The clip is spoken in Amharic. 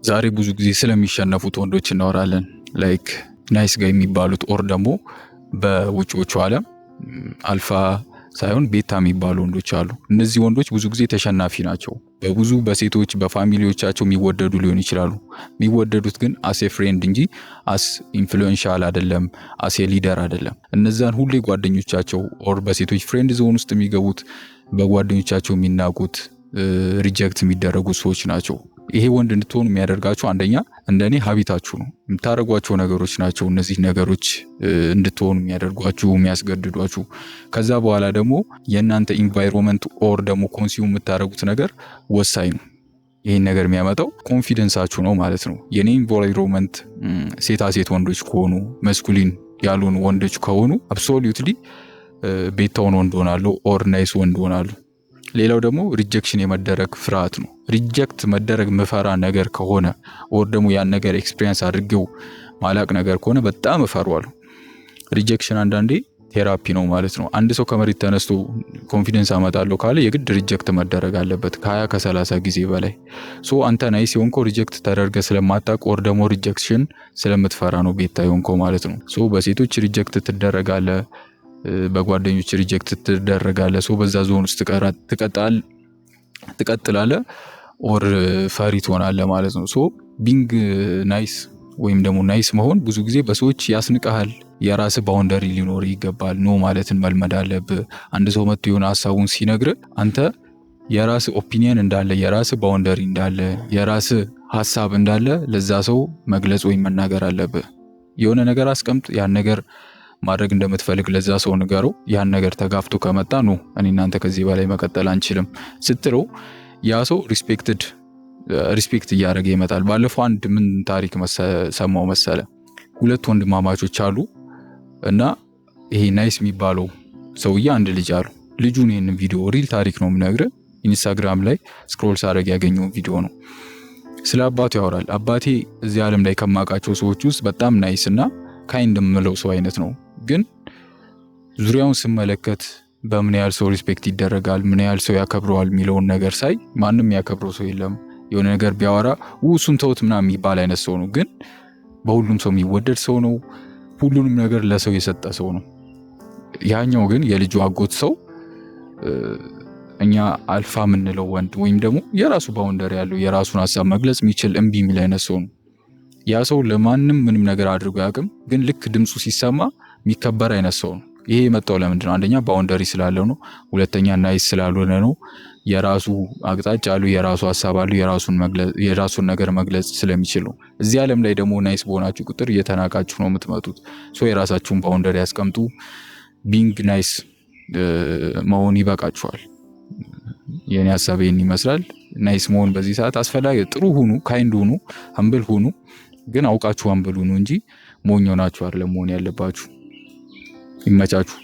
ዛሬ ብዙ ጊዜ ስለሚሸነፉት ወንዶች እናወራለን። ላይክ ናይስ ጋይ የሚባሉት ኦር ደግሞ በውጪዎቹ ዓለም አልፋ ሳይሆን ቤታ የሚባሉ ወንዶች አሉ። እነዚህ ወንዶች ብዙ ጊዜ ተሸናፊ ናቸው። በብዙ በሴቶች በፋሚሊዎቻቸው የሚወደዱ ሊሆን ይችላሉ። የሚወደዱት ግን አስ ኤ ፍሬንድ እንጂ አስ ኢንፍሉዌንሻል አይደለም፣ አስ ኤ ሊደር አይደለም። እነዛን ሁሌ ጓደኞቻቸው ኦር በሴቶች ፍሬንድ ዞን ውስጥ የሚገቡት በጓደኞቻቸው የሚናቁት ሪጀክት የሚደረጉ ሰዎች ናቸው። ይሄ ወንድ እንድትሆኑ የሚያደርጋችሁ አንደኛ እንደኔ ሀቢታችሁ ነው፣ የምታደርጓቸው ነገሮች ናቸው። እነዚህ ነገሮች እንድትሆኑ የሚያደርጓችሁ የሚያስገድዷችሁ። ከዛ በኋላ ደግሞ የእናንተ ኢንቫይሮንመንት ኦር ደግሞ ኮንሱም የምታደርጉት ነገር ወሳኝ ነው። ይህን ነገር የሚያመጣው ኮንፊደንሳችሁ ነው ማለት ነው። የኔ ኢንቫይሮንመንት ሴታ ሴት ወንዶች ከሆኑ መስኩሊን ያልሆኑ ወንዶች ከሆኑ አብሶሉትሊ ቤታውን ወንድ ሆናለሁ ኦር ናይስ ወንድ ሆናለሁ። ሌላው ደግሞ ሪጀክሽን የመደረግ ፍርሃት ነው። ሪጀክት መደረግ መፈራ ነገር ከሆነ ኦር ደግሞ ያን ነገር ኤክስፒሪየንስ አድርጌው ማላቅ ነገር ከሆነ በጣም እፈራዋለሁ። ሪጀክሽን አንዳንዴ ቴራፒ ነው ማለት ነው። አንድ ሰው ከመሬት ተነስቶ ኮንፊደንስ አመጣለሁ ካለ የግድ ሪጀክት መደረግ አለበት ከ20 ከ30 ጊዜ በላይ። ሶ አንተ ናይስ የሆንከው ሪጀክት ተደርገ ስለማታውቅ ኦር ደግሞ ሪጀክሽን ስለምትፈራ ነው ቤታ የሆንከው ማለት ነው። ሶ በሴቶች ሪጀክት ትደረጋለ፣ በጓደኞች ሪጀክት ትደረጋለ። ሶ በዛ ዞን ውስጥ ትቀጥላለ ኦር ፈሪ ትሆናለህ ማለት ነው። ሶ ቢንግ ናይስ ወይም ደግሞ ናይስ መሆን ብዙ ጊዜ በሰዎች ያስንቀሃል። የራስ ባውንደሪ ሊኖር ይገባል። ኖ ማለትን መልመድ አለብህ። አንድ ሰው መጥቶ የሆነ ሐሳቡን ሲነግር አንተ የራስ ኦፒኒየን እንዳለ፣ የራስ ባውንደሪ እንዳለ፣ የራስ ሐሳብ እንዳለ ለዛ ሰው መግለጽ ወይም መናገር አለብህ። የሆነ ነገር አስቀምጥ፣ ያን ነገር ማድረግ እንደምትፈልግ ለዛ ሰው ንገረው። ያን ነገር ተጋፍቶ ከመጣ ነው እኔ እናንተ ከዚህ በላይ መቀጠል አንችልም ስትለው ያ ሰው ሪስፔክት እያደረገ ይመጣል። ባለፈው አንድ ምን ታሪክ ሰማው መሰለ። ሁለት ወንድማማቾች አሉ እና ይሄ ናይስ የሚባለው ሰውዬ አንድ ልጅ አሉ። ልጁን ይሄንን ቪዲዮ ሪል ታሪክ ነው የምነግርህ፣ ኢንስታግራም ላይ ስክሮል ሳደርግ ያገኘው ቪዲዮ ነው። ስለ አባቱ ያወራል። አባቴ እዚህ ዓለም ላይ ከማውቃቸው ሰዎች ውስጥ በጣም ናይስ እና ካይንድ የምለው ሰው አይነት ነው። ግን ዙሪያውን ስመለከት በምን ያህል ሰው ሪስፔክት ይደረጋል፣ ምን ያህል ሰው ያከብረዋል የሚለውን ነገር ሳይ ማንም ያከብረው ሰው የለም። የሆነ ነገር ቢያወራ እሱን ተውት ምናምን የሚባል አይነት ሰው ነው። ግን በሁሉም ሰው የሚወደድ ሰው ነው። ሁሉንም ነገር ለሰው የሰጠ ሰው ነው። ያኛው ግን የልጁ አጎት ሰው እኛ አልፋ የምንለው ወንድ ወይም ደግሞ የራሱ ባውንደሪ ያለው የራሱን ሀሳብ መግለጽ የሚችል እምቢ የሚል አይነት ሰው ነው። ያ ሰው ለማንም ምንም ነገር አድርጎ ያቅም፣ ግን ልክ ድምፁ ሲሰማ የሚከበር አይነት ሰው ነው። ይሄ የመጣው ለምንድን ነው? አንደኛ ባውንደሪ ስላለው ነው። ሁለተኛ ናይስ ስላልሆነ ነው። የራሱ አቅጣጫ አለው፣ የራሱ ሀሳብ አለው፣ የራሱን ነገር መግለጽ ስለሚችል ነው። እዚህ ዓለም ላይ ደግሞ ናይስ በሆናችሁ ቁጥር እየተናቃችሁ ነው የምትመጡት። ሶ የራሳችሁን ባውንደሪ ያስቀምጡ። ቢንግ ናይስ መሆን ይበቃችኋል። የኔ ሀሳብ ይሄን ይመስላል። ናይስ መሆን በዚህ ሰዓት አስፈላጊ። ጥሩ ሁኑ፣ ካይንድ ሁኑ፣ ሀምብል ሁኑ። ግን አውቃችሁ ሀምብል ሁኑ እንጂ ሞኝ ሆናችሁ አይደለም መሆን ያለባችሁ። ይመቻችሁ።